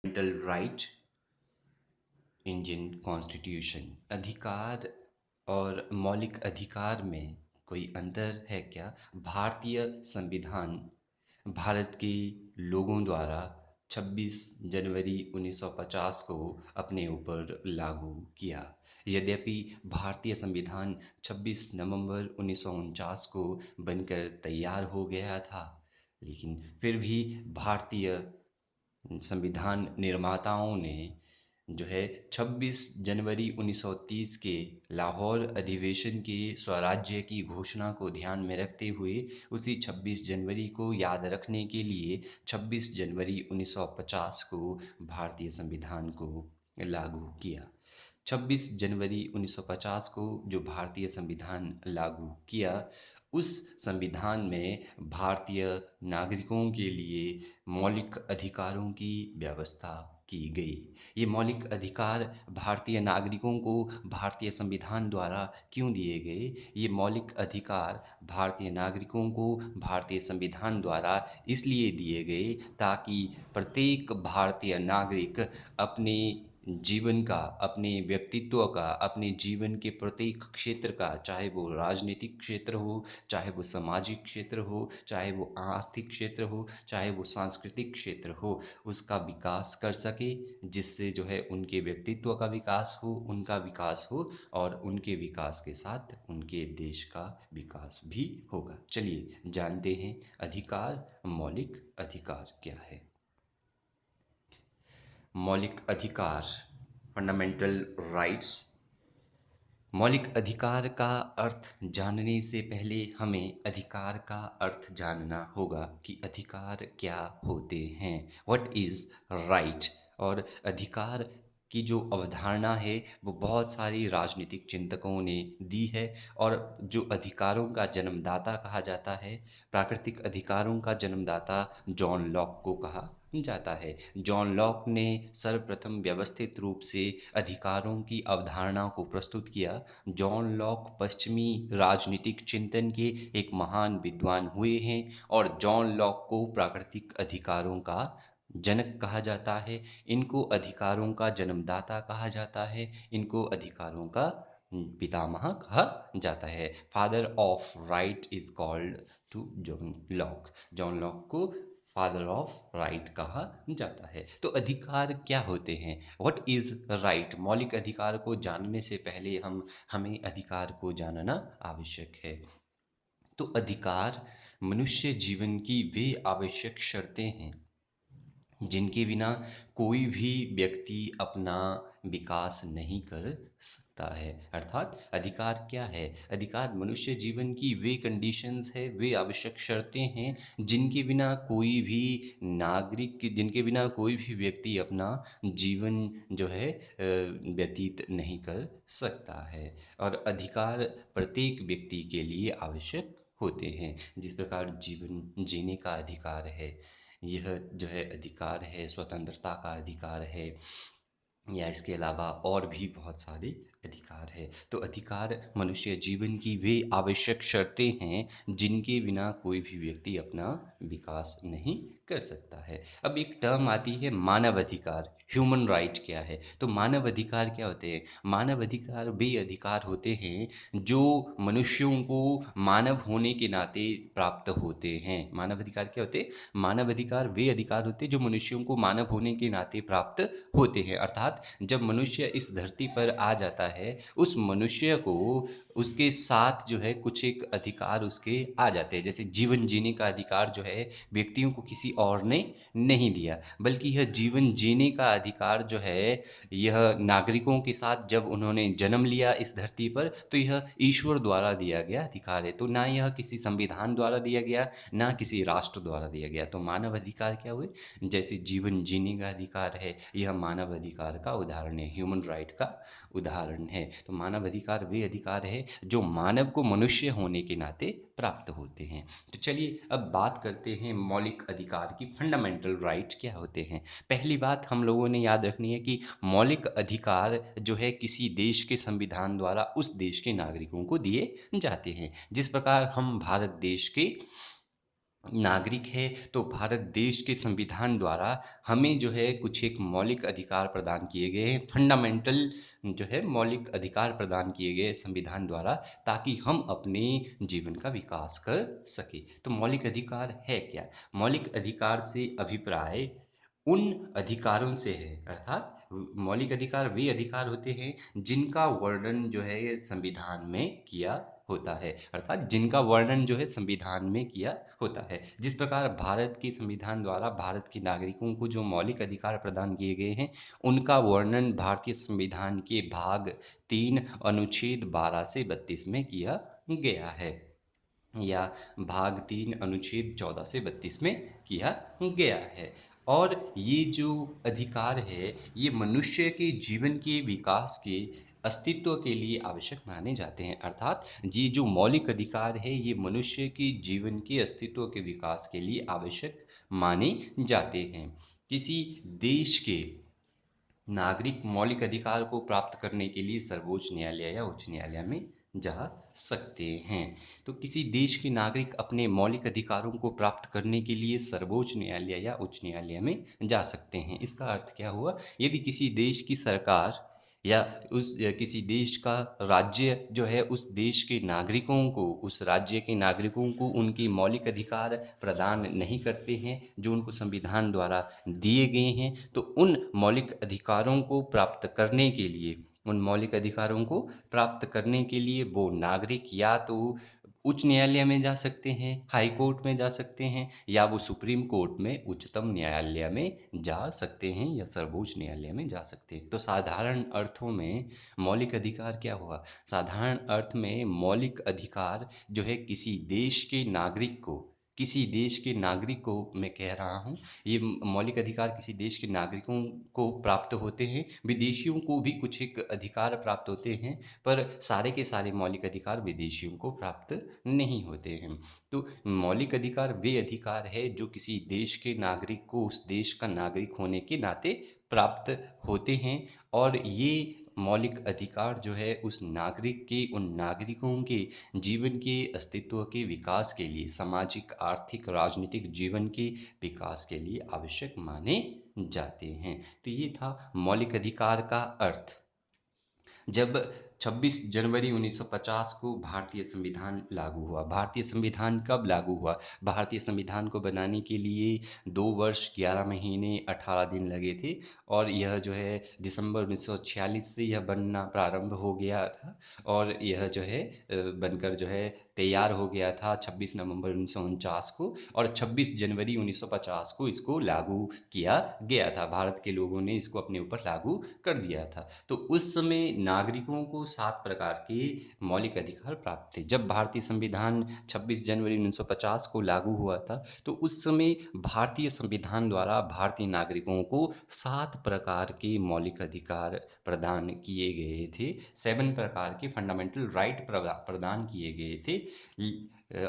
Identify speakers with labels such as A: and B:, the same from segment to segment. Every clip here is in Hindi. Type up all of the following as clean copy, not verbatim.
A: Fundamental right, Indian constitution. अधिकार और मौलिक अधिकार में कोई अंतर है क्या? भारतीय संविधान भारत के लोगों द्वारा 26 जनवरी 1950 को अपने ऊपर लागू किया। यद्यपि भारतीय संविधान 26 नवंबर 1949 को बनकर तैयार हो गया था, लेकिन फिर भी भारतीय संविधान निर्माताओं ने जो है 26 जनवरी 1930 के लाहौर अधिवेशन के स्वराज्य की घोषणा को ध्यान में रखते हुए उसी 26 जनवरी को याद रखने के लिए 26 जनवरी 1950 को भारतीय संविधान को लागू किया। 26 जनवरी 1950 को जो भारतीय संविधान लागू किया, उस संविधान में भारतीय नागरिकों के लिए मौलिक अधिकारों की व्यवस्था की गई। ये मौलिक अधिकार भारतीय नागरिकों को भारतीय संविधान द्वारा क्यों दिए गए? ये मौलिक अधिकार भारतीय नागरिकों को भारतीय संविधान द्वारा इसलिए दिए गए ताकि प्रत्येक भारतीय नागरिक अपने जीवन का, अपने व्यक्तित्व का, अपने जीवन के प्रत्येक क्षेत्र का, चाहे वो राजनीतिक क्षेत्र हो, चाहे वो सामाजिक क्षेत्र हो, चाहे वो आर्थिक क्षेत्र हो, चाहे वो सांस्कृतिक क्षेत्र हो, उसका विकास कर सके, जिससे जो है उनके व्यक्तित्व का विकास हो, उनका विकास हो और उनके विकास के साथ उनके देश का विकास भी होगा। चलिए जानते हैं अधिकार, मौलिक अधिकार क्या है। मौलिक अधिकार, फंडामेंटल राइट्स। मौलिक अधिकार का अर्थ जानने से पहले हमें अधिकार का अर्थ जानना होगा कि अधिकार क्या होते हैं। What is right? और अधिकार की जो अवधारणा है वो बहुत सारी राजनीतिक चिंतकों ने दी है, और जो अधिकारों का जन्मदाता कहा जाता है, प्राकृतिक अधिकारों का जन्मदाता जॉन लॉक को कहा जाता है। जॉन लॉक ने सर्वप्रथम व्यवस्थित रूप से अधिकारों की अवधारणा को प्रस्तुत किया। जॉन लॉक पश्चिमी राजनीतिक चिंतन के एक महान विद्वान हुए हैं, और जॉन लॉक को प्राकृतिक अधिकारों का जनक कहा जाता है। इनको अधिकारों का जन्मदाता कहा जाता है, इनको अधिकारों का पितामह कहा जाता है। Father of right is called to John Locke. John Locke को फादर ऑफ राइट कहा जाता है। तो अधिकार क्या होते हैं? What is right? मौलिक अधिकार को जानने से पहले हमें अधिकार को जानना आवश्यक है। तो अधिकार मनुष्य जीवन की वे आवश्यक शर्तें हैं जिनके बिना कोई भी व्यक्ति अपना विकास नहीं कर सकता है। अर्थात अधिकार क्या है? अधिकार मनुष्य जीवन की वे कंडीशंस है, वे आवश्यक शर्तें हैं जिनके बिना कोई भी नागरिक, जिनके बिना कोई भी व्यक्ति अपना जीवन जो है व्यतीत नहीं कर सकता है। और अधिकार प्रत्येक व्यक्ति के लिए आवश्यक होते हैं। जिस प्रकार जीवन जीने का अधिकार है, यह जो है अधिकार है, स्वतंत्रता का अधिकार है, या इसके अलावा और भी बहुत सारे अधिकार है। तो अधिकार मनुष्य जीवन की वे आवश्यक शर्तें हैं जिनके बिना कोई भी व्यक्ति अपना विकास नहीं कर सकता है। अब एक टर्म आती है मानव अधिकार। ह्यूमन राइट क्या है? तो मानव अधिकार क्या होते हैं? मानव अधिकार वे अधिकार होते हैं जो मनुष्यों को मानव होने के नाते प्राप्त होते हैं। मानव अधिकार क्या होते हैं? मानव अधिकार वे अधिकार होते हैं जो मनुष्यों को मानव होने के नाते प्राप्त होते हैं। अर्थात जब मनुष्य इस धरती पर आ जाता है, उस मनुष्य को उसके साथ जो है कुछ एक अधिकार उसके आ जाते हैं। जैसे जीवन जीने का अधिकार जो है व्यक्तियों को किसी और ने नहीं दिया, बल्कि यह जीवन जीने का अधिकार जो है यह नागरिकों के साथ जब उन्होंने जन्म लिया इस धरती पर, तो यह ईश्वर द्वारा दिया गया अधिकार है। तो ना यह किसी संविधान द्वारा दिया गया, ना किसी राष्ट्र द्वारा दिया गया। तो मानव अधिकार क्या हुए? जैसे जीवन जीने का अधिकार है, यह मानव अधिकार का उदाहरण है, ह्यूमन राइट का उदाहरण है। तो मानव अधिकार वे अधिकार है जो मानव को मनुष्य होने के नाते प्राप्त होते हैं। तो चलिए अब बात करते हैं मौलिक अधिकार की। फंडामेंटल राइट क्या होते हैं? पहली बात हम लोगों ने याद रखनी है कि मौलिक अधिकार जो है किसी देश के संविधान द्वारा उस देश के नागरिकों को दिए जाते हैं। जिस प्रकार हम भारत देश के नागरिक है तो भारत देश के संविधान द्वारा हमें जो है कुछ एक मौलिक अधिकार प्रदान किए गए हैं, फंडामेंटल जो है मौलिक अधिकार प्रदान किए गए संविधान द्वारा, ताकि हम अपने जीवन का विकास कर सके। तो मौलिक अधिकार है क्या? मौलिक अधिकार से अभिप्राय उन अधिकारों से है, अर्थात मौलिक अधिकार वे अधिकार होते हैं जिनका वर्णन जो है ये संविधान में किया होता है, अर्थात जिनका वर्णन जो है संविधान में किया होता है। जिस प्रकार भारत के संविधान द्वारा भारत के नागरिकों को जो मौलिक अधिकार प्रदान किए गए हैं, उनका वर्णन भारतीय संविधान के भाग 3 अनुच्छेद 12 से 32 में किया गया है, या भाग 3 अनुच्छेद 14 से 32 में किया गया है। और ये जो अधिकार है, ये मनुष्य के जीवन के विकास के अस्तित्व के लिए आवश्यक माने जाते हैं, अर्थात ये जो मौलिक अधिकार है ये मनुष्य के जीवन के अस्तित्व के विकास के लिए आवश्यक माने जाते हैं। किसी देश के नागरिक मौलिक अधिकार को प्राप्त करने के लिए सर्वोच्च न्यायालय या उच्च न्यायालय में जा सकते हैं। तो किसी देश के नागरिक अपने मौलिक अधिकारों को प्राप्त करने के लिए सर्वोच्च न्यायालय या उच्च न्यायालय में जा सकते हैं। इसका अर्थ क्या हुआ? यदि किसी देश की सरकार या किसी देश का राज्य जो है उस देश के नागरिकों को, उस राज्य के नागरिकों को उनकी मौलिक अधिकार प्रदान नहीं करते हैं जो उनको संविधान द्वारा दिए गए हैं, तो उन मौलिक अधिकारों को प्राप्त करने के लिए, उन मौलिक अधिकारों को प्राप्त करने के लिए वो नागरिक या तो उच्च न्यायालय में जा सकते हैं, हाई कोर्ट में जा सकते हैं, या वो सुप्रीम कोर्ट में, उच्चतम न्यायालय में जा सकते हैं, या सर्वोच्च न्यायालय में जा सकते हैं। तो साधारण अर्थों में मौलिक अधिकार क्या हुआ? साधारण अर्थ में मौलिक अधिकार जो है किसी देश के नागरिक को, किसी देश के नागरिक को मैं कह रहा हूँ, ये मौलिक अधिकार किसी देश के नागरिकों को प्राप्त होते हैं। विदेशियों को भी कुछ एक अधिकार प्राप्त होते हैं, पर सारे के सारे मौलिक अधिकार विदेशियों को प्राप्त नहीं होते हैं। तो मौलिक अधिकार वे अधिकार है जो किसी देश के नागरिक को उस देश का नागरिक होने के नाते प्राप्त होते हैं, और ये मौलिक अधिकार जो है उस नागरिक के, उन नागरिकों के जीवन के अस्तित्व के विकास के लिए, सामाजिक, आर्थिक, राजनीतिक जीवन के विकास के लिए आवश्यक माने जाते हैं। तो ये था मौलिक अधिकार का अर्थ। जब 26 जनवरी 1950 को भारतीय संविधान लागू हुआ। भारतीय संविधान कब लागू हुआ? भारतीय संविधान को बनाने के लिए 2 वर्ष 11 महीने 18 दिन लगे थे, और यह जो है दिसंबर 1946 से यह बनना प्रारंभ हो गया था, और यह जो है बनकर जो है तैयार हो गया था 26 नवंबर 1949 को, और 26 जनवरी 1950 को इसको लागू किया गया था। भारत के लोगों ने इसको अपने ऊपर लागू कर दिया था। तो उस समय नागरिकों को 7 प्रकार के मौलिक अधिकार प्राप्त थे। जब भारतीय संविधान 26 जनवरी 1950 को लागू हुआ था, तो उस समय भारतीय संविधान द्वारा भारतीय नागरिकों को 7 प्रकार के मौलिक अधिकार प्रदान किए गए थे। 7 प्रकार के फंडामेंटल राइट प्रदान किए गए थे।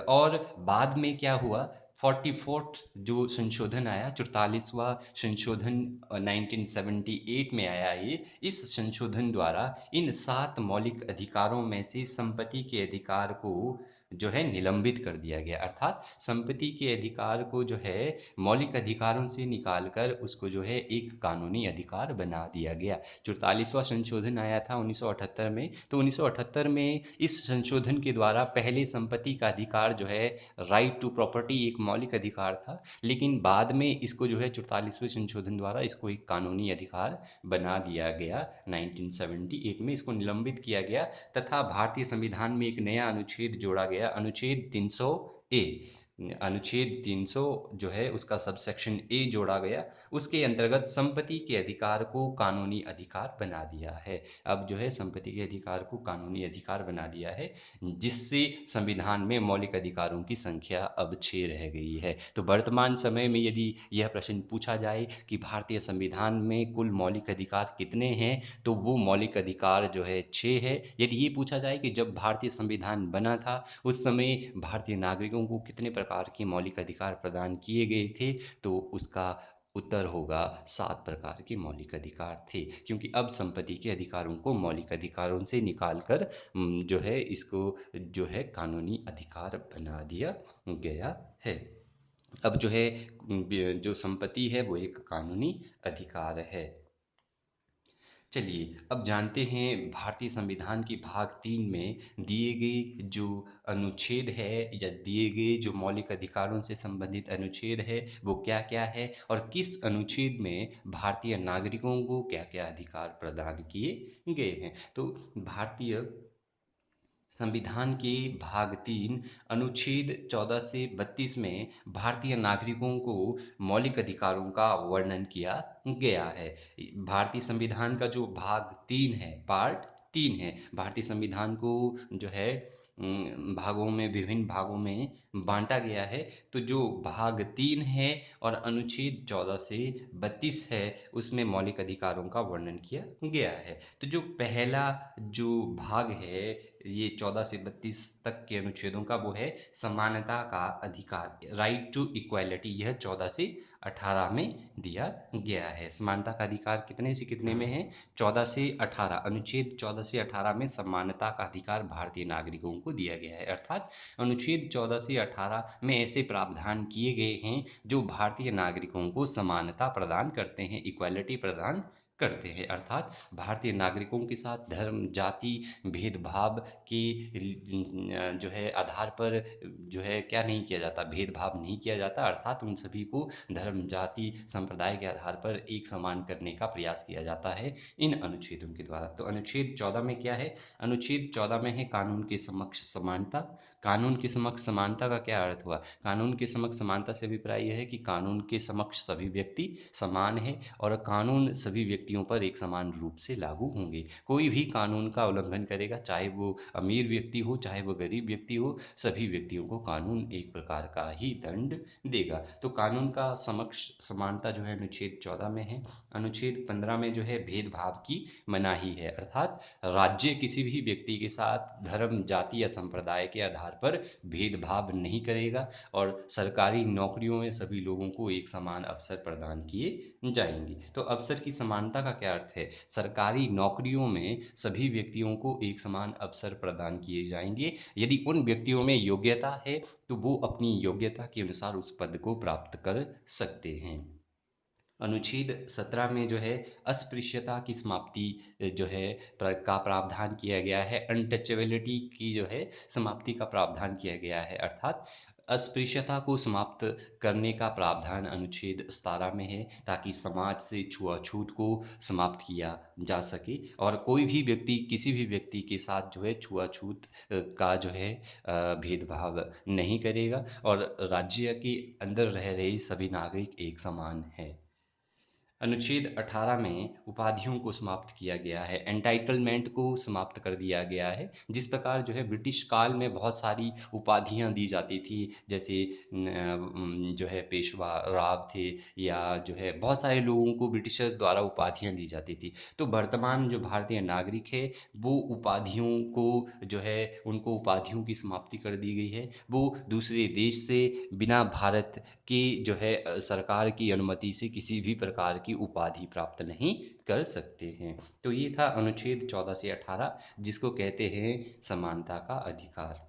A: और बाद में क्या हुआ, 44th जो संशोधन आया, 44वां संशोधन 1978 में आया। ये इस संशोधन द्वारा इन 7 मौलिक अधिकारों में से संपत्ति के अधिकार को जो है निलंबित कर दिया गया, अर्थात संपत्ति के अधिकार को जो है मौलिक अधिकारों से निकाल कर उसको जो है एक कानूनी अधिकार बना दिया गया। 44वां संशोधन आया था 1978 में, तो 1978 में इस संशोधन के द्वारा पहले संपत्ति का अधिकार जो है, राइट टू प्रॉपर्टी, एक मौलिक अधिकार था, लेकिन बाद में इसको जो है 44वें संशोधन द्वारा इसको एक कानूनी अधिकार बना दिया गया। 1978 में इसको निलंबित किया गया, तथा भारतीय संविधान में एक नया अनुच्छेद जोड़ा गया, अनुच्छेद 300 ए। अनुच्छेद 300 जो है उसका सबसेक्शन ए जोड़ा गया। उसके अंतर्गत संपत्ति के अधिकार को कानूनी अधिकार बना दिया है। अब जो है संपत्ति के अधिकार को कानूनी अधिकार बना दिया है, जिससे संविधान में मौलिक अधिकारों की संख्या अब 6 रह गई है। तो वर्तमान समय में यदि यह प्रश्न पूछा जाए कि भारतीय संविधान में कुल मौलिक अधिकार कितने हैं, तो वो मौलिक अधिकार जो है 6 है। यदि ये पूछा जाए कि जब भारतीय संविधान बना था उस समय भारतीय नागरिकों को कितने प्रकार के मौलिक अधिकार प्रदान किए गए थे, तो उसका उत्तर होगा 7 प्रकार के मौलिक अधिकार थे, क्योंकि अब संपत्ति के अधिकारों को मौलिक अधिकारों से निकाल कर जो है इसको जो है कानूनी अधिकार बना दिया गया है। अब जो है जो संपत्ति है वो एक कानूनी अधिकार है। चलिए अब जानते हैं भारतीय संविधान की भाग 3 में दिए गए जो अनुच्छेद है या दिए गए जो मौलिक अधिकारों से संबंधित अनुच्छेद है वो क्या क्या है और किस अनुच्छेद में भारतीय नागरिकों को क्या क्या अधिकार प्रदान किए गए हैं। तो भारतीय संविधान के भाग 3 अनुच्छेद 14 से 32 में भारतीय नागरिकों को मौलिक अधिकारों का वर्णन किया गया है। भारतीय संविधान का जो भाग 3 है, पार्ट 3 है, भारतीय संविधान को जो है भागों में, विभिन्न भागों में बांटा गया है। तो जो भाग 3 है और अनुच्छेद 14 से 32 है उसमें मौलिक अधिकारों का वर्णन किया गया है। तो जो पहला जो भाग है ये 14 से 32 तक के अनुच्छेदों का वो है समानता का अधिकार, राइट टू इक्वालिटी। यह 14 से 18 में दिया गया है। समानता का अधिकार कितने से कितने में है? 14 से 18। अनुच्छेद 14 से 18 में समानता का अधिकार भारतीय नागरिकों को दिया गया है। अर्थात अनुच्छेद 14 से 18 में ऐसे प्रावधान किए गए हैं जो भारतीय नागरिकों को समानता प्रदान करते हैं, इक्वालिटी प्रदान करते हैं। अर्थात भारतीय नागरिकों के साथ धर्म, जाति, भेदभाव के जो है आधार पर जो है क्या नहीं किया जाता, भेदभाव नहीं किया जाता। अर्थात उन सभी को धर्म, जाति, संप्रदाय के आधार पर एक समान करने का प्रयास किया जाता है इन अनुच्छेदों के द्वारा। तो अनुच्छेद 14 में क्या है? अनुच्छेद 14 में है कानून के समक्ष समानता। कानून के समक्ष समानता का क्या अर्थ हुआ? कानून के समक्ष समानता से अभिप्राय यह है कि कानून के समक्ष सभी व्यक्ति समान है और कानून सभी व्यक्तियों पर एक समान रूप से लागू होंगे। कोई भी कानून का उल्लंघन करेगा, चाहे वो अमीर व्यक्ति हो चाहे वो गरीब व्यक्ति हो, सभी व्यक्तियों को कानून एक प्रकार का ही दंड देगा। तो कानून का समक्ष समानता जो है अनुच्छेद 14 में है। अनुच्छेद 15 में जो है भेदभाव की मनाही है। अर्थात राज्य किसी भी व्यक्ति के साथ धर्म, जाति या संप्रदाय के आधार पर भेदभाव नहीं करेगा और सरकारी नौकरियों में सभी लोगों को एक समान अवसर प्रदान किए जाएंगे। तो अवसर की समानता का क्या अर्थ है? सरकारी नौकरियों में सभी व्यक्तियों को एक समान अवसर प्रदान किए जाएंगे। यदि उन व्यक्तियों में योग्यता है तो वो अपनी योग्यता के अनुसार उस पद को प्राप्त कर सकते हैं। अनुच्छेद 17 में जो है अस्पृश्यता की समाप्ति जो है का प्रावधान किया गया है। अनटचेबिलिटी की जो है समाप्ति का प्रावधान किया गया है। अर्थात अस्पृश्यता को समाप्त करने का प्रावधान अनुच्छेद 17 में है ताकि समाज से छुआछूत को समाप्त किया जा सके और कोई भी व्यक्ति किसी भी व्यक्ति के साथ जो है छुआछूत का जो है भेदभाव नहीं करेगा और राज्य के अंदर रह रहे सभी नागरिक एक समान हैं। अनुच्छेद 18 में उपाधियों को समाप्त किया गया है, एंटाइटलमेंट को समाप्त कर दिया गया है। जिस प्रकार जो है ब्रिटिश काल में बहुत सारी उपाधियां दी जाती थी, जैसे जो है पेशवा राव थे या जो है बहुत सारे लोगों को ब्रिटिशर्स द्वारा उपाधियां दी जाती थी। तो वर्तमान जो भारतीय नागरिक है वो उपाधियों को जो है उनको उपाधियों की समाप्ति कर दी गई है। वो दूसरे देश से बिना भारत की जो है सरकार की अनुमति से किसी भी प्रकार की उपाधि प्राप्त नहीं कर सकते हैं। तो ये था अनुच्छेद 14 से 18 जिसको कहते हैं समानता का अधिकार।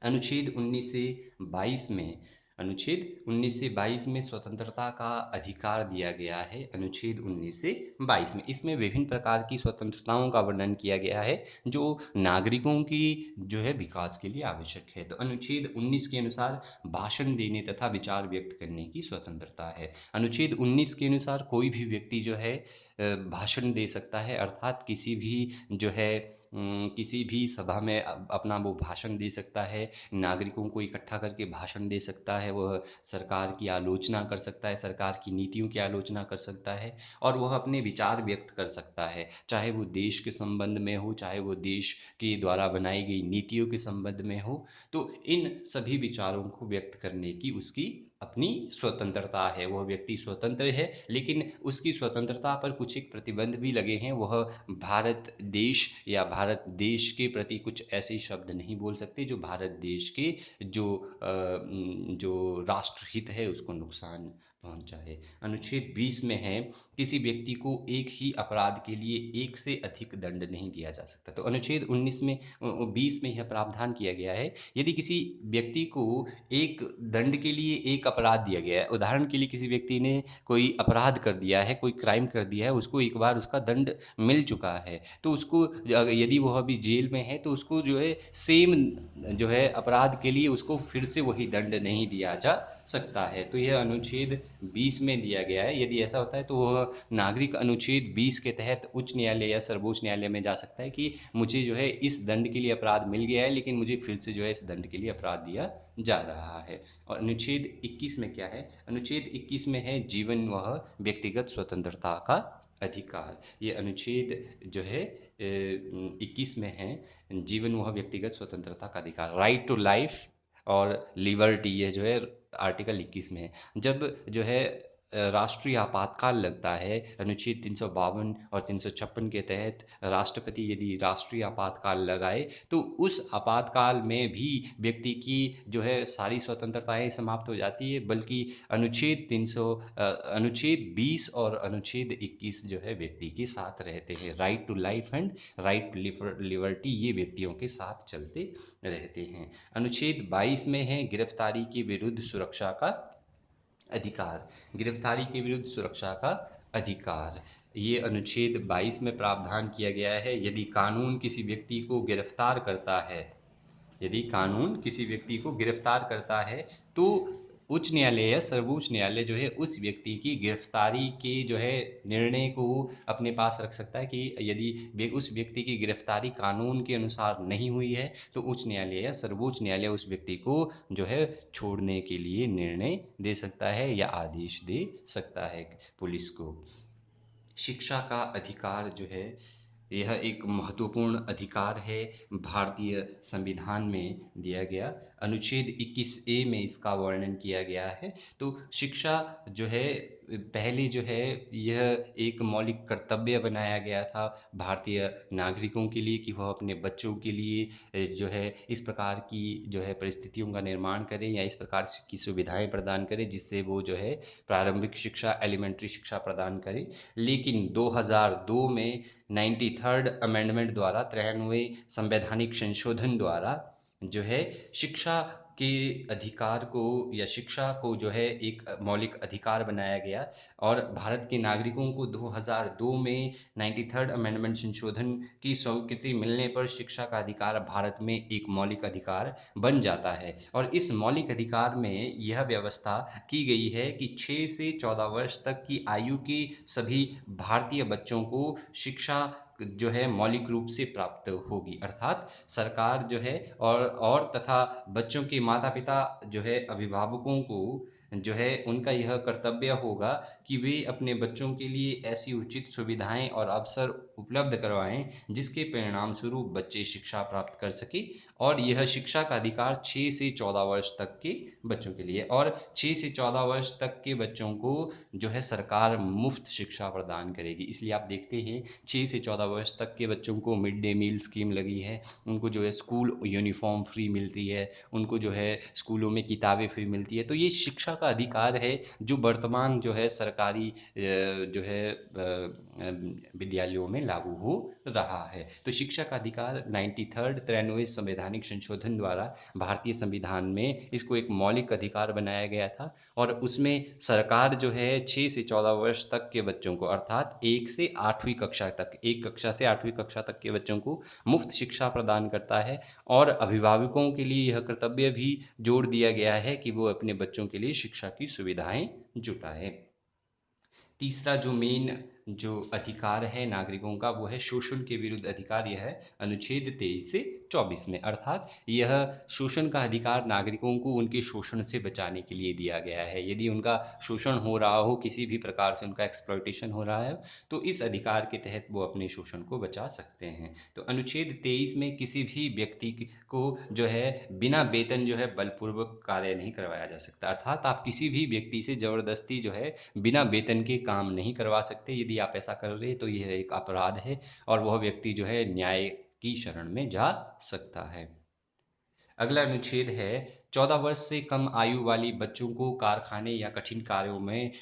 A: अनुच्छेद 19 से 22 में अनुच्छेद 19 से 22 में स्वतंत्रता का अधिकार दिया गया है। अनुच्छेद 19 से 22 में इसमें विभिन्न प्रकार की स्वतंत्रताओं का वर्णन किया गया है जो नागरिकों की जो है विकास के लिए आवश्यक है। तो अनुच्छेद 19 के अनुसार भाषण देने तथा विचार व्यक्त करने की स्वतंत्रता है। अनुच्छेद 19 के अनुसार कोई भी व्यक्ति जो है भाषण दे सकता है। अर्थात किसी भी जो है किसी भी सभा में अपना वो भाषण दे सकता है, नागरिकों को इकट्ठा करके भाषण दे सकता है, वह सरकार की आलोचना कर सकता है, सरकार की नीतियों की आलोचना कर सकता है और वह अपने विचार व्यक्त कर सकता है, चाहे वो देश के संबंध में हो, चाहे वो देश के द्वारा बनाई गई नीतियों के संबंध में हो। तो इन सभी विचारों को व्यक्त करने की उसकी अपनी स्वतंत्रता है। वह व्यक्ति स्वतंत्र है, लेकिन उसकी स्वतंत्रता पर कुछ एक प्रतिबंध भी लगे हैं। वह भारत देश या भारत देश के प्रति कुछ ऐसे शब्द नहीं बोल सकते जो भारत देश के जो जो राष्ट्रहित है उसको नुकसान पहुंच जाए। अनुच्छेद 20 में है, किसी व्यक्ति को एक ही अपराध के लिए एक से अधिक दंड नहीं दिया जा सकता। तो अनुच्छेद 19 में 20 में यह प्रावधान किया गया है, यदि किसी व्यक्ति को एक दंड के लिए एक अपराध दिया गया है, उदाहरण के लिए किसी व्यक्ति ने कोई अपराध कर दिया है, कोई क्राइम कर दिया है, उसको एक बार उसका दंड मिल चुका है, तो उसको यदि वह अभी जेल में है तो उसको जो है सेम जो है अपराध के लिए उसको फिर से वही दंड नहीं दिया जा सकता है। तो यह अनुच्छेद 20 में दिया गया है। यदि ऐसा होता है तो वह नागरिक अनुच्छेद 20 के तहत उच्च न्यायालय या सर्वोच्च न्यायालय में जा सकता है कि मुझे जो है इस दंड के लिए अपराध मिल गया है, लेकिन मुझे फिर से जो है इस दंड के लिए अपराध दिया जा रहा है। और अनुच्छेद 21 में क्या है? अनुच्छेद 21 में है जीवन व व्यक्तिगत स्वतंत्रता का अधिकार। ये अनुच्छेद जो है 21 में है, जीवन व व्यक्तिगत स्वतंत्रता का अधिकार, राइट टू लाइफ और लिबर्टी, ये जो है आर्टिकल 21 में है। जब जो है राष्ट्रीय आपातकाल लगता है, अनुच्छेद 352 और 356 के तहत राष्ट्रपति यदि राष्ट्रीय आपातकाल लगाए तो उस आपातकाल में भी व्यक्ति की जो है सारी स्वतंत्रताएं समाप्त हो जाती है, बल्कि अनुच्छेद 20 और अनुच्छेद 21 जो है व्यक्ति के साथ रहते हैं। Right to life and right to liberty, ये व्यक्तियों के साथ चलते रहते हैं। अनुच्छेद 22 में है गिरफ्तारी के विरुद्ध सुरक्षा का अधिकार। गिरफ्तारी के विरुद्ध सुरक्षा का अधिकार, ये अनुच्छेद 22 में प्रावधान किया गया है। यदि कानून किसी व्यक्ति को गिरफ्तार करता है, यदि कानून किसी व्यक्ति को गिरफ्तार करता है तो उच्च न्यायालय या सर्वोच्च न्यायालय जो है उस व्यक्ति की गिरफ्तारी के जो है निर्णय को अपने पास रख सकता है कि यदि उस व्यक्ति की गिरफ्तारी कानून के अनुसार नहीं हुई है तो उच्च न्यायालय या सर्वोच्च न्यायालय उस व्यक्ति को जो है छोड़ने के लिए निर्णय दे सकता है या आदेश दे सकता है पुलिस को। शिक्षा का अधिकार जो है यह एक महत्वपूर्ण अधिकार है, भारतीय संविधान में दिया गया। अनुच्छेद 21A में इसका वर्णन किया गया है। तो शिक्षा जो है पहले जो है यह एक मौलिक कर्तव्य बनाया गया था भारतीय नागरिकों के लिए कि वह अपने बच्चों के लिए जो है इस प्रकार की जो है परिस्थितियों का निर्माण करें या इस प्रकार की सुविधाएं प्रदान करें जिससे वो जो है प्रारंभिक शिक्षा, एलिमेंट्री शिक्षा प्रदान करें। लेकिन 2002 में 93rd अमेंडमेंट द्वारा, 93वें संवैधानिक संशोधन द्वारा जो है शिक्षा के अधिकार को या शिक्षा को जो है एक मौलिक अधिकार बनाया गया और भारत के नागरिकों को 2002 में 93rd अमेंडमेंट संशोधन की स्वीकृति मिलने पर शिक्षा का अधिकार भारत में एक मौलिक अधिकार बन जाता है। और इस मौलिक अधिकार में यह व्यवस्था की गई है कि 6 से 14 वर्ष तक की आयु के सभी भारतीय बच्चों को शिक्षा जो है मौलिक रूप से प्राप्त होगी, अर्थात सरकार जो है और तथा बच्चों के माता पिता जो है अभिभावकों को जो है उनका यह कर्तव्य होगा कि वे अपने बच्चों के लिए ऐसी उचित सुविधाएं और अवसर उपलब्ध करवाएं जिसके परिणाम स्वरूप बच्चे शिक्षा प्राप्त कर सके। और यह शिक्षा का अधिकार 6 से 14 वर्ष तक के बच्चों के लिए, और 6 से 14 वर्ष तक के बच्चों को जो है सरकार मुफ्त शिक्षा प्रदान करेगी। इसलिए आप देखते हैं 6 से 14 वर्ष तक के बच्चों को मिड डे मील स्कीम लगी है, उनको जो है स्कूल यूनिफॉर्म फ्री मिलती है, उनको जो है स्कूलों में किताबें फ्री मिलती है। तो ये शिक्षा का अधिकार है जो वर्तमान जो है सरकारी जो है विद्यालयों में लागू हो रहा है। तो शिक्षा का अधिकार 93rd 93वें संवैधानिक संशोधन द्वारा भारतीय संविधान में इसको एक मौलिक अधिकार बनाया गया था और उसमें सरकार जो है 6 से 14 वर्ष तक के बच्चों को, अर्थात 1 से 8वीं कक्षा तक, एक कक्षा से 8वीं कक्षा तक के बच्चों को मुफ्त शिक्षा प्रदान करता है। और अभिभावकों के लिए यह कर्तव्य भी जोड़ दिया गया है कि वो अपने बच्चों के लिए शिक्षा की सुविधाएं जुटाएं। तीसरा जो मेन जो अधिकार है नागरिकों का वो है शोषण के विरुद्ध अधिकार। यह है अनुच्छेद 23 से 24 में, अर्थात यह शोषण का अधिकार नागरिकों को उनके शोषण से बचाने के लिए दिया गया है। यदि उनका शोषण हो रहा हो, किसी भी प्रकार से उनका एक्सप्लॉयटेशन हो रहा है, तो इस अधिकार के तहत वो अपने शोषण को बचा सकते हैं। तो अनुच्छेद 23 में किसी भी व्यक्ति को जो है बिना वेतन जो है बलपूर्वक कार्य नहीं करवाया जा सकता, अर्थात आप किसी भी व्यक्ति से ज़बरदस्ती जो है बिना वेतन के काम नहीं करवा सकते। यदि आप ऐसा कर रहे हैं तो यह एक अपराध है और वह व्यक्ति जो है न्याय की शरण में जा सकता है। अगला अनुच्छेद है 14 वर्ष से कम आयु वाली बच्चों को कारखाने या कठिन कार्यों में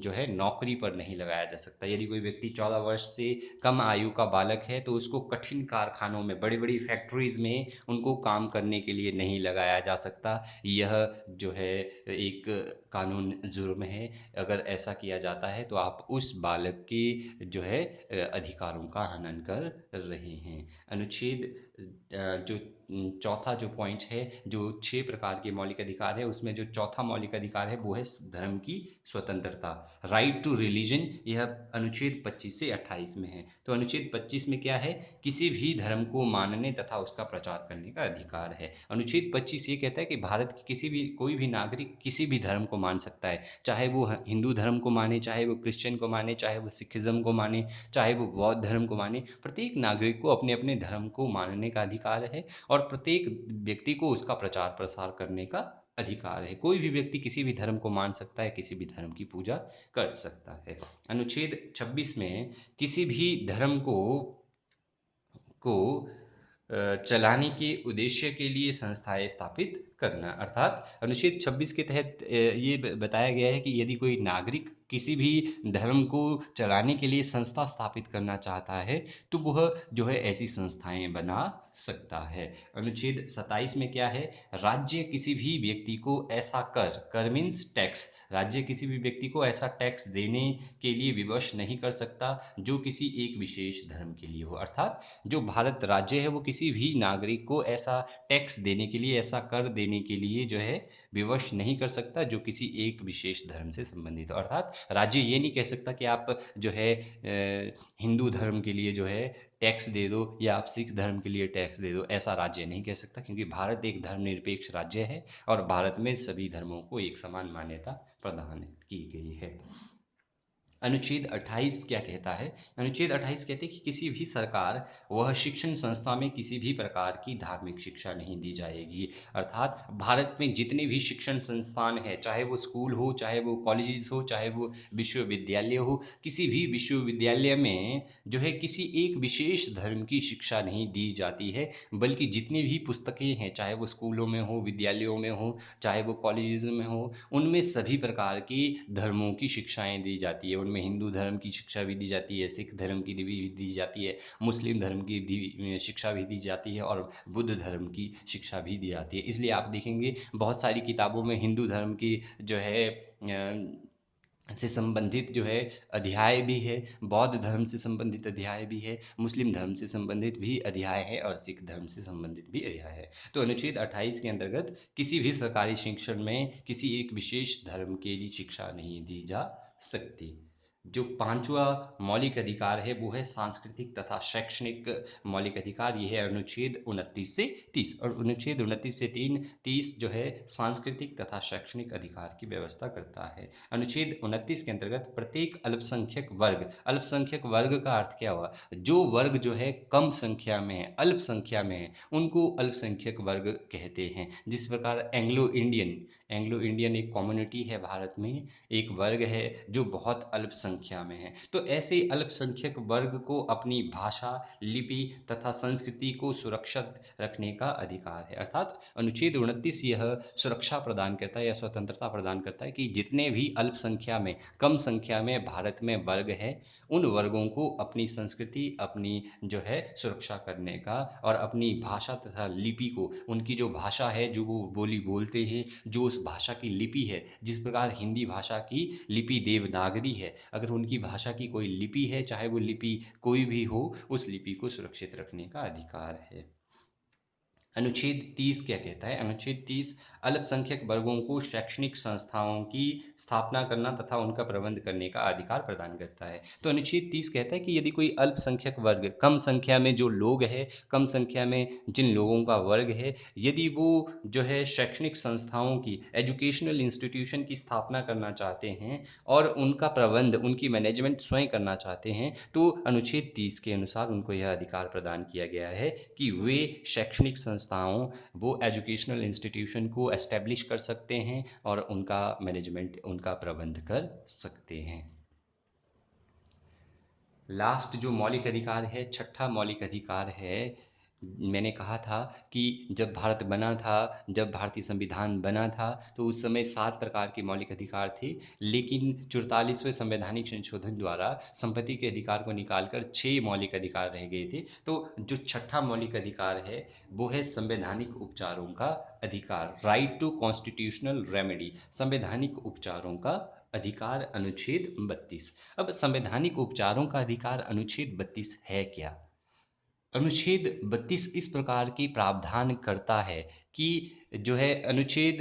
A: जो है नौकरी पर नहीं लगाया जा सकता। यदि कोई व्यक्ति 14 वर्ष से कम आयु का बालक है तो उसको कठिन कारखानों में, बड़ी-बड़ी फैक्ट्रीज़ में उनको काम करने के लिए नहीं लगाया जा सकता। यह जो है एक कानून जुर्म है। अगर ऐसा किया जाता है तो आप उस बालक के जो है अधिकारों का हनन कर रहे हैं। अनुच्छेद जो चौथा जो पॉइंट है, जो 6 प्रकार के मौलिक अधिकार है, उसमें जो चौथा मौलिक अधिकार है वो है धर्म की स्वतंत्रता, राइट टू रिलीजन। यह अनुच्छेद 25 से 28 में है। तो अनुच्छेद 25 में क्या है? किसी भी धर्म को मानने तथा उसका प्रचार करने का अधिकार है। अनुच्छेद 25 ये कहता है कि भारत की किसी भी कोई भी नागरिक किसी भी धर्म को मान सकता है, चाहे वो हिंदू धर्म को माने, चाहे वो क्रिश्चियन को माने, चाहे वो सिखिज्म को माने, चाहे वो बौद्ध धर्म को माने। प्रत्येक नागरिक को अपने अपने धर्म को मानने का अधिकार है और प्रत्येक व्यक्ति को उसका प्रचार प्रसार करने का अधिकार है। कोई भी व्यक्ति किसी भी धर्म को मान सकता है, किसी भी धर्म की पूजा कर सकता है। अनुच्छेद 26 में किसी भी धर्म को चलाने के उद्देश्य के लिए संस्थाएं स्थापित करना, अर्थात अनुच्छेद 26 के तहत ये बताया गया है कि यदि कोई नागरिक किसी भी धर्म को चलाने के लिए संस्था स्थापित करना चाहता है तो वह जो है ऐसी संस्थाएं बना सकता है। अनुच्छेद 27 में क्या है? राज्य किसी भी व्यक्ति को ऐसा कर मीन्स टैक्स, राज्य किसी भी व्यक्ति को ऐसा टैक्स देने के लिए विवश नहीं कर सकता जो किसी एक विशेष धर्म के लिए हो। अर्थात जो भारत राज्य है वो किसी भी नागरिक को ऐसा टैक्स देने के लिए, ऐसा कर देने के लिए जो है विवश नहीं कर सकता जो किसी एक विशेष धर्म से संबंधित हो। अर्थात राज्य ये नहीं कह सकता कि आप जो है हिंदू धर्म के लिए जो है टैक्स दे दो या आप सिख धर्म के लिए टैक्स दे दो, ऐसा राज्य नहीं कह सकता, क्योंकि भारत एक धर्मनिरपेक्ष राज्य है और भारत में सभी धर्मों को एक समान मान्यता प्रदान की गई है। अनुच्छेद 28 क्या कहता है? अनुच्छेद 28 कहते हैं कि किसी भी सरकार वह शिक्षण संस्था में किसी भी प्रकार की धार्मिक शिक्षा नहीं दी जाएगी। अर्थात भारत में जितने भी शिक्षण संस्थान हैं, चाहे वो स्कूल हो, चाहे वो कॉलेजेस हो, चाहे वो विश्वविद्यालय हो, किसी भी विश्वविद्यालय में जो है किसी एक विशेष धर्म की शिक्षा नहीं दी जाती है, बल्कि जितनी भी पुस्तकें हैं, चाहे वो स्कूलों में हो, विद्यालयों में हो, चाहे वो कॉलेजेस में हो, उनमें सभी प्रकार की धर्मों की शिक्षाएं दी जाती है। उनमें हिंदू धर्म की शिक्षा भी दी जाती है, सिख धर्म की भी दी जाती है, मुस्लिम धर्म की शिक्षा भी दी जाती है और बुद्ध धर्म की शिक्षा भी दी जाती है। इसलिए आप देखेंगे बहुत सारी किताबों में हिंदू धर्म की जो है से संबंधित जो है अध्याय भी है, बौद्ध धर्म से संबंधित अध्याय भी है, मुस्लिम धर्म से संबंधित भी अध्याय है और सिख धर्म से संबंधित भी अध्याय है। तो अनुच्छेद 28 के अंतर्गत किसी भी सरकारी शिक्षण में किसी एक विशेष धर्म के लिए शिक्षा नहीं दी जा सकती। जो पांचवा मौलिक अधिकार है वो है सांस्कृतिक तथा शैक्षणिक मौलिक अधिकार। ये है अनुच्छेद 29 से 30 और अनुच्छेद 29 से 30 जो है सांस्कृतिक तथा शैक्षणिक अधिकार की व्यवस्था करता है। अनुच्छेद 29 के अंतर्गत प्रत्येक अल्पसंख्यक वर्ग का अर्थ क्या हुआ? जो वर्ग जो है कम संख्या में है, अल्पसंख्या में है, उनको अल्पसंख्यक वर्ग कहते हैं। जिस प्रकार एंग्लो इंडियन एक कम्युनिटी है भारत में, एक वर्ग है जो बहुत अल्पसंख्या में है। तो ऐसे अल्पसंख्यक वर्ग को अपनी भाषा, लिपि तथा संस्कृति को सुरक्षित रखने का अधिकार है। अर्थात अनुच्छेद 29 यह सुरक्षा प्रदान करता है या स्वतंत्रता प्रदान करता है कि जितने भी अल्पसंख्या में, कम संख्या में भारत में वर्ग है, उन वर्गों को अपनी संस्कृति, अपनी जो है सुरक्षा करने का और अपनी भाषा तथा लिपि को, उनकी जो भाषा है, जो वो बोली बोलते हैं, जो उस भाषा की लिपि है, जिस प्रकार हिंदी भाषा की लिपि देवनागरी है, अगर उनकी भाषा की कोई लिपि है, चाहे वो लिपि कोई भी हो, उस लिपि को सुरक्षित रखने का अधिकार है। अनुच्छेद 30 क्या कहता है? अनुच्छेद 30 अल्पसंख्यक वर्गों को शैक्षणिक संस्थाओं की स्थापना करना तथा उनका प्रबंध करने का अधिकार प्रदान करता है। तो अनुच्छेद 30 कहता है कि यदि कोई अल्पसंख्यक वर्ग, कम संख्या में जो लोग हैं, कम संख्या में जिन लोगों का वर्ग है, यदि वो जो है शैक्षणिक संस्थाओं की, एजुकेशनल इंस्टीट्यूशन की स्थापना करना चाहते हैं और उनका प्रबंध, उनकी मैनेजमेंट स्वयं करना चाहते हैं, तो अनुच्छेद 30 के अनुसार उनको यह अधिकार प्रदान किया गया है कि वे शैक्षणिक संस्थाओं, वो एजुकेशनल इंस्टीट्यूशन को एस्टेब्लिश कर सकते हैं और उनका मैनेजमेंट, उनका प्रबंध कर सकते हैं। लास्ट जो मौलिक अधिकार है, छठा मौलिक अधिकार है मैंने कहा था कि जब भारत बना था, जब भारतीय संविधान बना था, तो उस समय 7 प्रकार के मौलिक अधिकार थे, लेकिन 44वें संवैधानिक संशोधन द्वारा संपत्ति के अधिकार को निकाल कर 6 मौलिक अधिकार रह गए थे। तो जो छठा मौलिक अधिकार है, वो है संवैधानिक उपचारों का अधिकार, राइट टू कॉन्स्टिट्यूशनल रेमेडी, संवैधानिक उपचारों का अधिकार, अनुच्छेद 32। अब संवैधानिक उपचारों का अधिकार अनुच्छेद 32 है क्या? अनुच्छेद 32 इस प्रकार की प्रावधान करता है कि जो है अनुच्छेद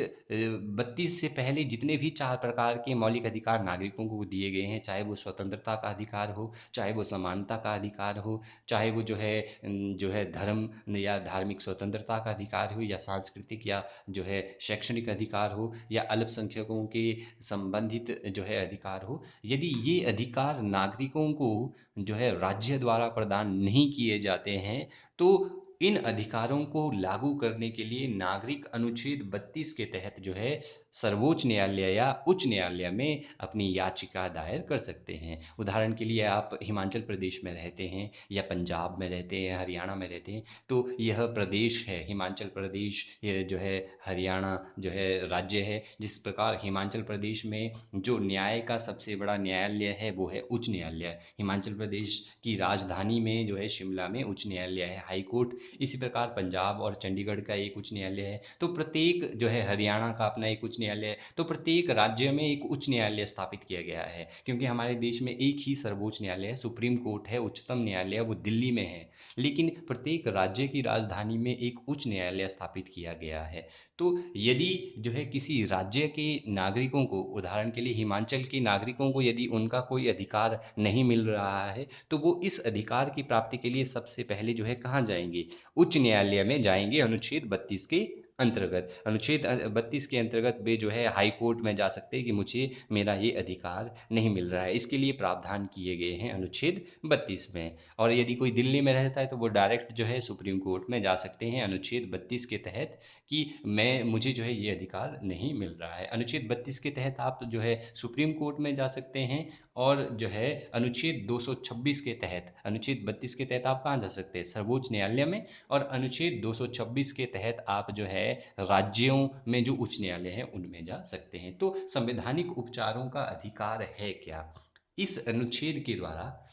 A: 32 से पहले जितने भी 4 प्रकार के मौलिक अधिकार नागरिकों को दिए गए हैं, चाहे वो स्वतंत्रता का अधिकार हो, चाहे वो समानता का अधिकार हो, चाहे वो जो है धर्म या धार्मिक स्वतंत्रता का अधिकार हो, या सांस्कृतिक या जो है शैक्षणिक अधिकार हो, या अल्पसंख्यकों के संबंधित जो है अधिकार हो, यदि ये अधिकार नागरिकों को जो है राज्य द्वारा प्रदान नहीं किए जाते हैं, तो इन अधिकारों को लागू करने के लिए नागरिक अनुच्छेद 32 के तहत जो है सर्वोच्च न्यायालय या उच्च न्यायालय में अपनी याचिका दायर कर सकते हैं। उदाहरण के लिए आप हिमाचल प्रदेश में रहते हैं, या पंजाब में रहते हैं, हरियाणा में रहते हैं, तो यह प्रदेश है हिमाचल प्रदेश, ये जो है हरियाणा जो है राज्य है। जिस प्रकार हिमाचल प्रदेश में जो न्याय का सबसे बड़ा न्यायालय है वो है उच्च न्यायालय। हिमाचल प्रदेश की राजधानी में जो है शिमला में उच्च न्यायालय है, हाई कोर्ट। इसी प्रकार पंजाब और चंडीगढ़ का एक उच्च न्यायालय है। तो प्रत्येक जो है हरियाणा का अपना एक उच्च न्यायालय है। तो प्रत्येक राज्य में एक उच्च न्यायालय स्थापित किया गया है, क्योंकि हमारे देश में एक ही सर्वोच्च न्यायालय है, सुप्रीम कोर्ट है, उच्चतम न्यायालय वो दिल्ली में है। लेकिन प्रत्येक राज्य की राजधानी में एक उच्च न्यायालय स्थापित किया गया है। तो यदि जो है किसी राज्य के नागरिकों को, उदाहरण के लिए हिमाचल के नागरिकों को यदि उनका कोई अधिकार नहीं मिल रहा है, तो वो इस अधिकार की प्राप्ति के लिए सबसे पहले जो है कहाँ जाएंगे? उच्च न्यायालय में जाएंगे, अनुच्छेद 32 के अंतर्गत। अनुच्छेद 32 के अंतर्गत वे जो है हाई कोर्ट में जा सकते हैं कि मुझे मेरा ये अधिकार नहीं मिल रहा है। इसके लिए प्रावधान किए गए हैं अनुच्छेद 32 में। और यदि कोई दिल्ली में रहता है तो वो डायरेक्ट जो है सुप्रीम कोर्ट में जा सकते हैं अनुच्छेद 32 के तहत, कि मुझे जो है ये अधिकार नहीं मिल रहा है। अनुच्छेद 32 के तहत आप जो है सुप्रीम कोर्ट में जा सकते हैं, और जो है अनुच्छेद 226 के तहत, अनुच्छेद 32 के तहत आप कहाँ जा सकते हैं? सर्वोच्च न्यायालय में। और अनुच्छेद 226 के तहत आप जो है राज्यों में जो उच्च न्यायालय हैं उनमें जा सकते हैं। तो संवैधानिक उपचारों का अधिकार है क्या? इस अनुच्छेद के द्वारा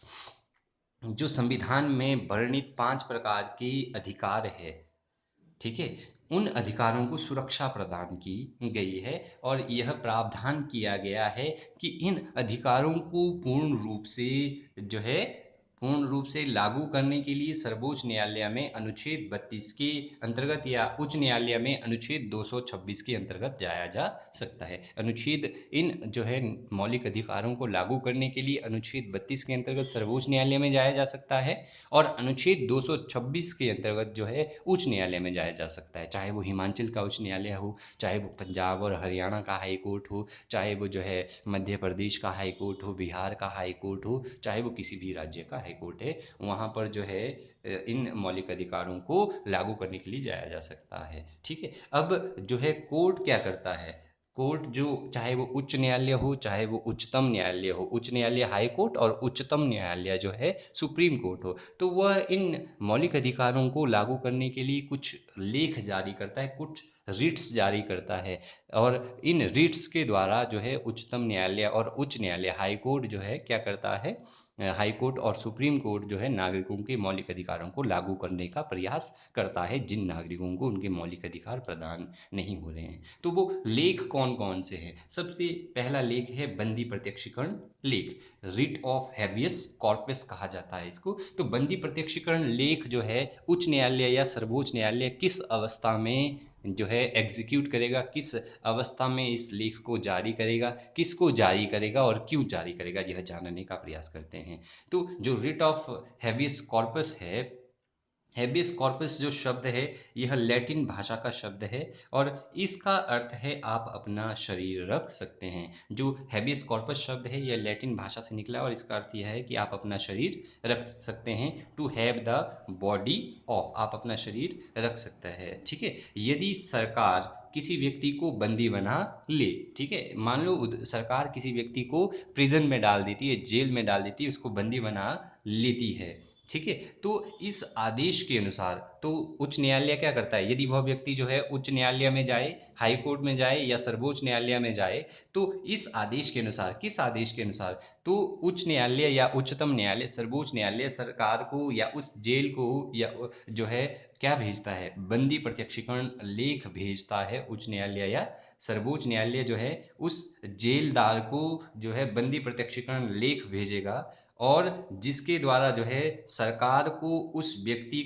A: जो संविधान में वर्णित 5 प्रकार के अधिकार है, ठीक है, उन अधिकारों को सुरक्षा प्रदान की गई है। और यह प्रावधान किया गया है कि इन अधिकारों को पूर्ण रूप से लागू करने के लिए सर्वोच्च न्यायालय में अनुच्छेद 32 के अंतर्गत, या उच्च न्यायालय में अनुच्छेद 226 के अंतर्गत जाया जा सकता है। इन जो है मौलिक अधिकारों को लागू करने के लिए अनुच्छेद 32 के अंतर्गत सर्वोच्च न्यायालय में जाया जा सकता है, और अनुच्छेद 226 के अंतर्गत जो है उच्च न्यायालय में जाया जा सकता है। चाहे वो हिमाचल का उच्च न्यायालय हो, चाहे वो पंजाब और हरियाणा का हाई कोर्ट हो, चाहे वो जो है मध्य प्रदेश का हाई कोर्ट हो, बिहार का हाई कोर्ट हो, चाहे वो किसी भी राज्य का हाई कोर्ट है, वहाँ पर जो है इन मौलिक अधिकारों को लागू करने के लिए जाया जा सकता है। ठीक है। अब जो है कोर्ट क्या करता है? कोर्ट जो, चाहे वो उच्च न्यायालय हो, चाहे वो उच्चतम न्यायालय हो, उच्च न्यायालय हाई कोर्ट और उच्चतम न्यायालय जो है सुप्रीम कोर्ट हो, तो वह इन मौलिक अधिकारों को लागू करने के लिए कुछ लेख जारी करता है, कुछ रिट्स जारी करता है। और इन रिट्स के द्वारा जो है उच्चतम न्यायालय और उच्च न्यायालय हाई कोर्ट जो है क्या करता है, हाई कोर्ट और सुप्रीम कोर्ट जो है नागरिकों के मौलिक अधिकारों को लागू करने का प्रयास करता है, जिन नागरिकों को उनके मौलिक अधिकार प्रदान नहीं हो रहे हैं। तो वो लेख कौन कौन से हैं? सबसे पहला लेख है बंदी प्रत्यक्षीकरण लेख, रिट ऑफ हैबियस कॉर्पस कहा जाता है इसको। तो बंदी प्रत्यक्षीकरण लेख जो है उच्च न्यायालय या सर्वोच्च न्यायालय किस अवस्था में जो है एग्जीक्यूट करेगा, किस अवस्था में इस लेख को जारी करेगा, किसको जारी करेगा और क्यों जारी करेगा, यह जानने का प्रयास करते हैं। तो जो रिट ऑफ हैबियस कॉर्पस है, हेबियस कॉर्पस जो शब्द है यह लैटिन भाषा का शब्द है, और इसका अर्थ है आप अपना शरीर रख सकते हैं। जो हेबियस कॉर्पस शब्द है यह लैटिन भाषा से निकला, और इसका अर्थ यह है कि आप अपना शरीर रख सकते हैं। To have the body of, आप अपना शरीर रख सकते हैं। ठीक है। यदि सरकार किसी व्यक्ति को बंदी बना ले, ठीक है, मान लो सरकार किसी व्यक्ति को प्रिजन में डाल देती है, जेल में डाल देती है, उसको बंदी बना लेती है, ठीक है। तो इस आदेश के अनुसार तो उच्च न्यायालय क्या करता है, यदि वह व्यक्ति जो है उच्च न्यायालय में जाए, हाई कोर्ट में जाए या सर्वोच्च न्यायालय में जाए, तो इस आदेश के अनुसार, किस आदेश के अनुसार, तो उच्च न्यायालय या उच्चतम न्यायालय, सर्वोच्च न्यायालय सरकार को या उस जेल को या जो है क्या भेजता है, बंदी प्रत्यक्षीकरण लेख भेजता है उच्च न्यायालय या सर्वोच्च न्यायालय जो है उस जेलदार को जो है बंदी प्रत्यक्षीकरण लेख भेजेगा, और जिसके द्वारा जो है सरकार को उस व्यक्ति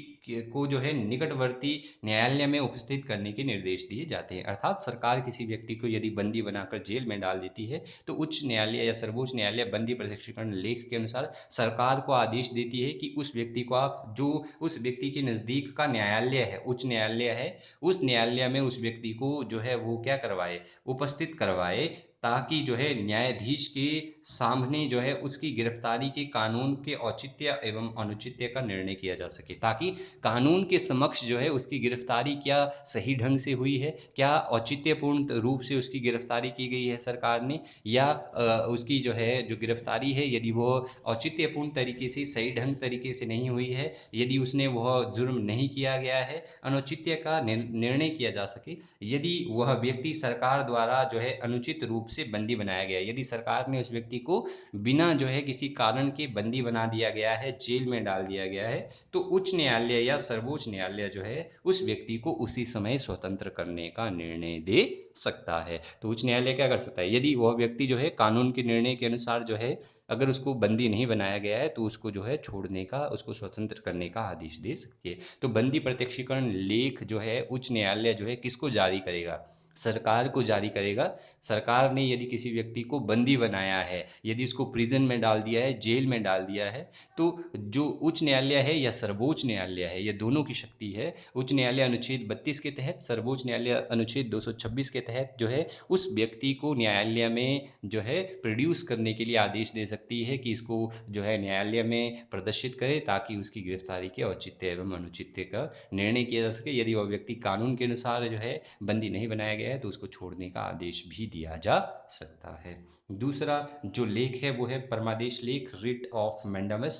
A: को जो है निकटवर्ती न्यायालय में उपस्थित करने के निर्देश दिए जाते हैं। अर्थात सरकार किसी व्यक्ति को यदि बंदी बनाकर जेल में डाल देती है तो उच्च न्यायालय या सर्वोच्च न्यायालय बंदी प्रत्यक्षीकरण लेख के अनुसार सरकार को आदेश देती है कि उस व्यक्ति को आप जो उस व्यक्ति के नज़दीक का न्यायालय है, उच्च न्यायालय है, उस न्यायालय में उस व्यक्ति को जो है वो क्या करवाए, उपस्थित करवाए, ताकि जो है न्यायाधीश के सामने जो है उसकी गिरफ्तारी के कानून के औचित्य एवं अनुचित्य का निर्णय किया जा सके, ताकि कानून के समक्ष जो है उसकी गिरफ्तारी क्या सही ढंग से हुई है, क्या औचित्यपूर्ण रूप से उसकी गिरफ्तारी की गई है सरकार ने, या उसकी जो है जो गिरफ्तारी है यदि वो औचित्यपूर्ण तरीके से सही ढंग तरीके से नहीं हुई है, यदि उसने वह जुर्म नहीं किया गया है, अनुचित्य का निर्णय किया जा सके। यदि वह व्यक्ति सरकार द्वारा जो है अनुचित रूप से बंदी बनाया गया है, यदि सरकार ने उस व्यक्ति को बिना जो है किसी कारण के बंदी बना दिया गया है, जेल में डाल दिया गया है, तो उच्च न्यायालय या सर्वोच्च न्यायालय जो है उस व्यक्ति को उसी समय स्वतंत्र करने का निर्णय दे सकता है। तो उच्च न्यायालय क्या कर सकता है, यदि वह व्यक्ति जो है कानून के निर्णय के अनुसार जो है अगर उसको बंदी नहीं बनाया गया है तो उसको जो है छोड़ने का, उसको स्वतंत्र करने का आदेश दे सकती है। तो बंदी प्रत्यक्षीकरण लेख जो है उच्च न्यायालय जो है किसको जारी करेगा, सरकार को जारी करेगा। सरकार ने यदि किसी व्यक्ति को बंदी बनाया है, यदि उसको प्रिजन में डाल दिया है, जेल में डाल दिया है, तो जो उच्च न्यायालय है या सर्वोच्च न्यायालय है, ये दोनों की शक्ति है। उच्च न्यायालय अनुच्छेद 32 के तहत, सर्वोच्च न्यायालय अनुच्छेद 226 के तहत जो है उस व्यक्ति को न्यायालय में जो है प्रोड्यूस करने के लिए आदेश दे सकती है कि इसको जो है न्यायालय में प्रदर्शित करे, ताकि उसकी गिरफ्तारी के औचित्य एवं अनुचित्य का निर्णय किया जा सके। यदि वह व्यक्ति कानून के अनुसार जो है बंदी नहीं बनाया गया है तो उसको छोड़ने का आदेश भी दिया जा सकता है। दूसरा जो लेख है वो है परमादेश लेख, रिट ऑफ मैंडामस।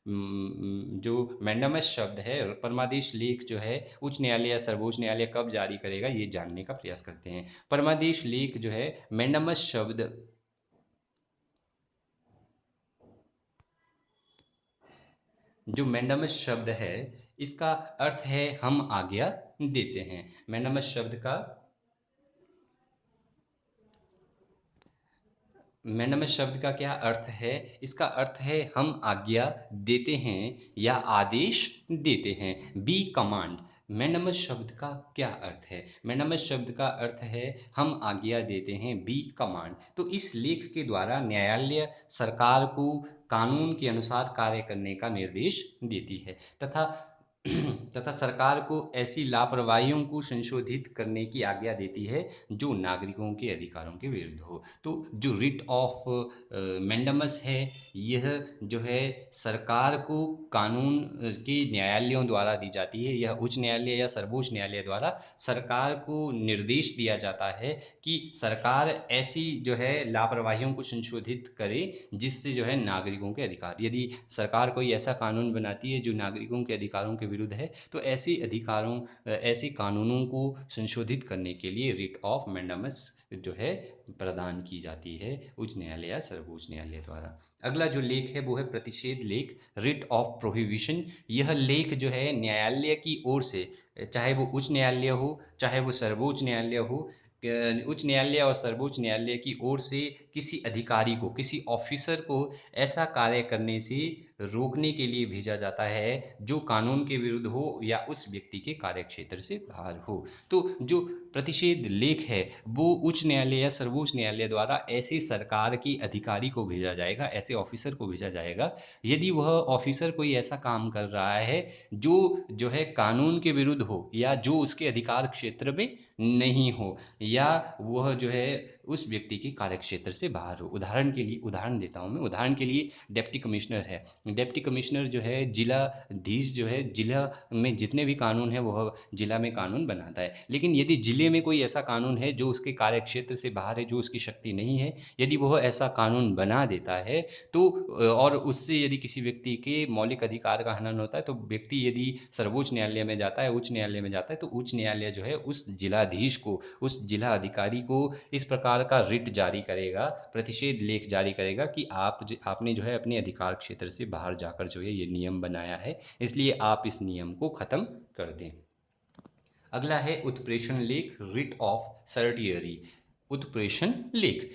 A: जो मैंडामस शब्द है, परमादेश लेख जो है उच्च न्यायालय या सर्वोच्च न्यायालय कब जारी करेगा ये जानने का प्रयास करते हैं। परमादेश लेख जो है, मैंडामस शब्द जो मैंडामस शब्द है इसका अर्थ है हम आज्ञा देते हैं। मैंडामस शब्द का मैंडामस शब्द का क्या अर्थ है, इसका अर्थ है हम आज्ञा देते हैं या आदेश देते हैं, बी कमांड। मैंडामस शब्द का क्या अर्थ है, मैंडामस शब्द का अर्थ है हम आज्ञा देते हैं, बी कमांड। तो इस लेख के द्वारा न्यायालय सरकार को कानून के अनुसार कार्य करने का निर्देश देती है, तथा तथा सरकार को ऐसी लापरवाहियों को संशोधित करने की आज्ञा देती है जो नागरिकों के अधिकारों के विरुद्ध हो। तो जो रिट ऑफ मैंडामस है, यह जो है सरकार को कानून के न्यायालयों द्वारा दी जाती है, यह उच्च न्यायालय या सर्वोच्च न्यायालय द्वारा सरकार को निर्देश दिया जाता है कि सरकार ऐसी जो है लापरवाहियों को संशोधित करे जिससे जो है नागरिकों के अधिकार, यदि सरकार कोई ऐसा कानून बनाती है जो नागरिकों के अधिकारों के विरुद्ध है तो ऐसे कानूनों को संशोधित करने के लिए रिट ऑफ मैंडामस जो है प्रदान की जाती है उच्च न्यायालय या सर्वोच्च न्यायालय द्वारा। अगला जो लेख है वो है प्रतिषेध लेख, रिट ऑफ प्रोहिबिशन। यह लेख जो है न्यायालय की ओर से, चाहे वो उच्च न्यायालय हो चाहे वो सर्वोच्च न्यायालय हो, उच्च न्यायालय और सर्वोच्च न्यायालय की ओर से किसी अधिकारी को, किसी ऑफिसर को ऐसा कार्य करने से रोकने के लिए भेजा जाता है जो कानून के विरुद्ध हो या उस व्यक्ति के कार्यक्षेत्र से बाहर हो। तो जो प्रतिषेध लेख है वो उच्च न्यायालय या सर्वोच्च न्यायालय द्वारा ऐसे सरकार के अधिकारी को भेजा जाएगा, ऐसे ऑफिसर को भेजा जाएगा, यदि वह ऑफिसर कोई ऐसा काम कर रहा है जो है कानून के विरुद्ध हो या जो उसके अधिकार क्षेत्र में नहीं हो या वह जो है उस व्यक्ति के कार्यक्षेत्र से बाहर हो। उदाहरण के लिए उदाहरण देता हूँ मैं, उदाहरण के लिए डिप्टी कमिश्नर है। डिप्टी कमिश्नर जो है जिलाधीश जो है, जिला में जितने भी कानून हैं वह जिला में कानून बनाता है। लेकिन यदि जिले में कोई ऐसा कानून है जो उसके कार्यक्षेत्र से बाहर है, जो उसकी शक्ति नहीं है, यदि वह ऐसा कानून बना देता है तो और उससे यदि किसी व्यक्ति के मौलिक अधिकार का हनन होता है, तो व्यक्ति यदि सर्वोच्च न्यायालय में जाता है, उच्च न्यायालय में जाता है, तो उच्च न्यायालय जो है उस जिलाधीश को, उस जिला अधिकारी को इस प्रकार का रिट जारी करेगा, प्रतिषेध लेख जारी करेगा कि आपने जो है अपने अधिकार क्षेत्र से बाहर जाकर जो है ये नियम बनाया है, इसलिए आप इस नियम को ख़त्म कर दें। अगला है उत्प्रेषण लेख, रिट ऑफ सर्टियरी। उत्प्रेषण लेख,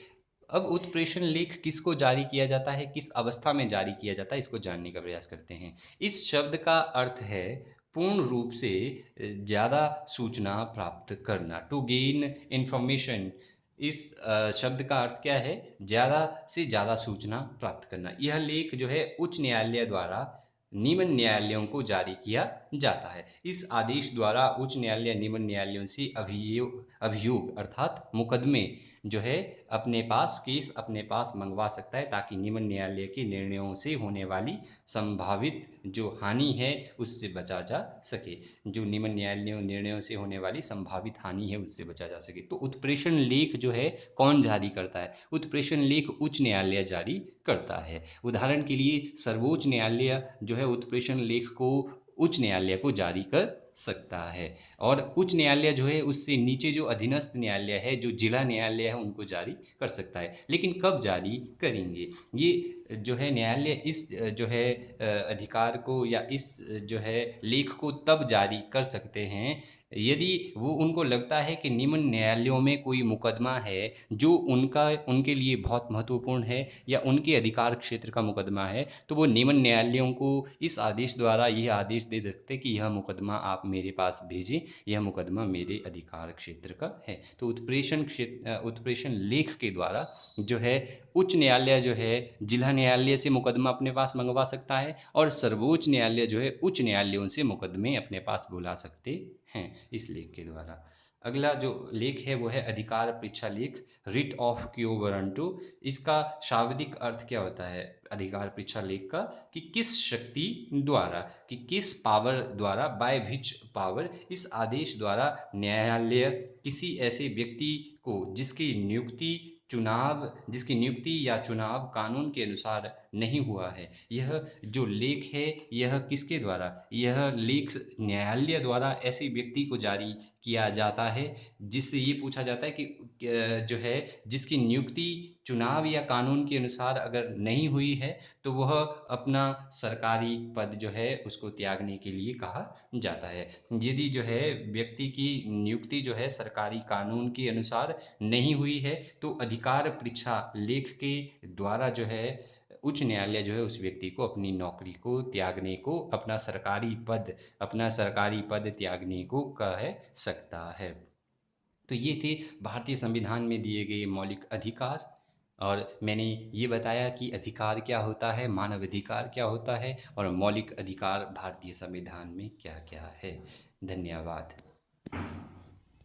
A: अब उत्प्रेषण लेख किसको जारी किया जाता है, किस अवस्था में जारी किया जाता है, इसको जानने का प्रयास करते हैं। इस शब्द का अर्थ है पूर्ण रूप से ज़्यादा सूचना प्राप्त करना, टू गेन इन्फॉर्मेशन। इस शब्द का अर्थ क्या है, ज़्यादा से ज़्यादा सूचना प्राप्त करना। यह लेख जो है उच्च न्यायालय द्वारा निम्न न्यायालयों को जारी किया जाता है। इस आदेश द्वारा उच्च न्यायालय निम्न न्यायालयों से अभियोग अर्थात मुकदमे जो है अपने पास, केस अपने पास मंगवा सकता है, ताकि निम्न न्यायालय के निर्णयों से होने वाली संभावित जो हानि है उससे बचा जा सके। जो निम्न न्यायालयों निर्णयों से होने वाली संभावित हानि है उससे बचा जा सके। तो उत्प्रेषण लेख जो है कौन जारी करता है, उत्प्रेषण लेख उच्च न्यायालय जारी करता है। उदाहरण के लिए सर्वोच्च न्यायालय जो है उत्प्रेषण लेख को उच्च न्यायालय को जारी कर सकता है, और उच्च न्यायालय जो है उससे नीचे जो अधीनस्थ न्यायालय है, जो जिला न्यायालय है, उनको जारी कर सकता है। लेकिन कब जारी करेंगे, ये जो है न्यायालय इस जो है अधिकार को या इस जो है लेख को तब जारी कर सकते हैं यदि वो उनको लगता है कि निम्न न्यायालयों में कोई मुकदमा है जो उनके लिए बहुत महत्वपूर्ण है या उनके अधिकार क्षेत्र का मुकदमा है, तो वो निम्न न्यायालयों को इस आदेश द्वारा यह आदेश दे सकते कि यह मुकदमा आप मेरे पास भेजें, यह मुकदमा मेरे अधिकार क्षेत्र का है। तो उत्प्रेषण लेख के द्वारा जो है उच्च न्यायालय जो है जिला न्यायालय से मुकदमा अपने पास मंगवा सकता है, और सर्वोच्च न्यायालय जो है उच्च न्यायालयों से मुकदमे अपने पास बुला सकते हैं इस लेख के द्वारा। अगला जो लेख है वो है अधिकार परीक्षा लेख, रिट ऑफ क्यो वारंटो। इसका शाब्दिक अर्थ क्या होता है अधिकार परीक्षा लेख का, कि किस शक्ति द्वारा, कि किस पावर द्वारा, बाय विच पावर, इस आदेश द्वारा न्यायालय किसी ऐसे व्यक्ति को जिसकी नियुक्ति या चुनाव कानून के अनुसार नहीं हुआ है। यह जो लेख है यह किसके द्वारा, यह लेख न्यायालय द्वारा ऐसे व्यक्ति को जारी किया जाता है जिससे ये पूछा जाता है कि जो है जिसकी नियुक्ति चुनाव या कानून के अनुसार अगर नहीं हुई है तो वह अपना सरकारी पद जो है उसको त्यागने के लिए कहा जाता है। यदि जो है व्यक्ति की नियुक्ति जो है सरकारी कानून के अनुसार नहीं हुई है तो अधिकार परीक्षा लेख के द्वारा जो है उच्च न्यायालय जो है उस व्यक्ति को अपनी नौकरी को त्यागने को, अपना सरकारी पद त्यागने को कह सकता है। तो ये थे भारतीय संविधान में दिए गए मौलिक अधिकार, और मैंने ये बताया कि अधिकार क्या होता है, मानव अधिकार क्या होता है, और मौलिक अधिकार भारतीय संविधान में क्या क्या है। धन्यवाद।